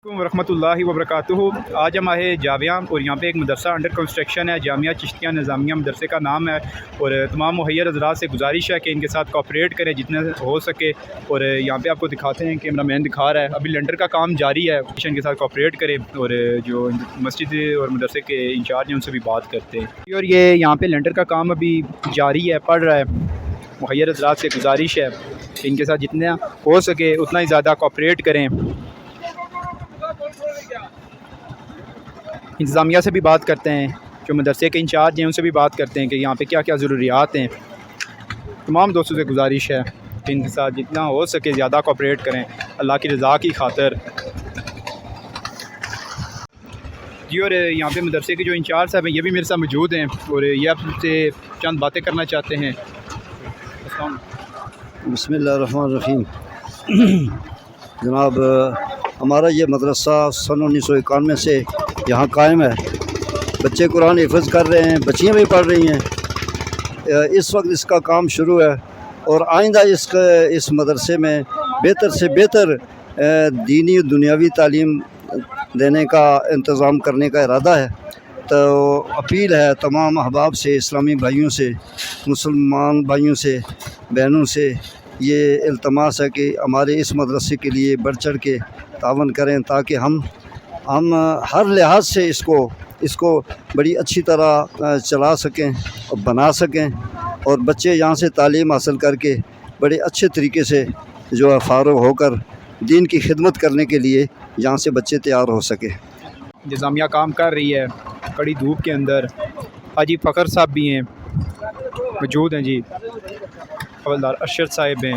वरहमतुल्लाहि वबरकातुहू। आज हम आए जामिया और यहाँ पे एक मदरसा अंडर कंस्ट्रक्शन है। जामिया चिश्तिया निज़ामिया मदरसे का नाम है और तमाम मुहैया हज़रात से गुजारिश है कि इनके साथ कोऑपरेट करें जितने हो सके। और यहाँ पे आपको दिखाते हैं, कैमरा मैन दिखा रहा है, अभी लेंटर का काम जारी है, इनके साथ कोऑपरेट करें। और जो मस्जिद और मदरसे के इंचार्ज हैं उनसे भी बात करते हैं। और ये यहाँ पर लेंटर का काम अभी जारी है, पड़ रहा है। मुहैया हज़रात से गुजारिश है कि इनके साथ जितना हो सके उतना ही ज़्यादा कोऑपरेट करें। इंतज़ामिया से भी बात करते हैं, जो मदरसे के इंचार्ज हैं उनसे भी बात करते हैं कि यहाँ पे क्या क्या ज़रूरियात हैं। तमाम दोस्तों से गुजारिश है कि इनके साथ जितना हो सके ज़्यादा कोऑपरेट करें अल्लाह की रज़ा की खातिर। जी, और यहाँ पे मदरसे के जो इंचार्ज साहब हैं ये भी मेरे साथ मौजूद हैं और ये आपसे चंद बातें करना चाहते हैं। बिस्मिल्लाहिर्रहमानिर्रहीम। जनाब, हमारा ये मदरसा सन 1991 से यहाँ कायम है। बच्चे कुरान हिफ़्ज़ कर रहे हैं, बच्चियाँ भी पढ़ रही हैं। इस वक्त इसका काम शुरू है और आइंदा इस मदरसे में बेहतर से बेहतर दीनी और दुनियावी तालीम देने का इंतज़ाम करने का इरादा है। तो अपील है तमाम अहबाब से, इस्लामी भाइयों से, मुसलमान भाइयों से, बहनों से, ये इल्तमास है कि हमारे इस मदरसे के लिए बढ़ चढ़ के तावन करें ताकि हम हर लिहाज से इसको बड़ी अच्छी तरह चला सकें और बना सकें और बच्चे यहाँ से तालीम हासिल करके बड़े अच्छे तरीके से जो है फ़ारुग़ होकर दीन की खिदमत करने के लिए यहाँ से बच्चे तैयार हो सके। इंतज़ामिया काम कर रही है कड़ी धूप के अंदर। हाजी फ़खर साहब भी हैं, मौजूद हैं जी, हवलदार अरशद साहिब हैं।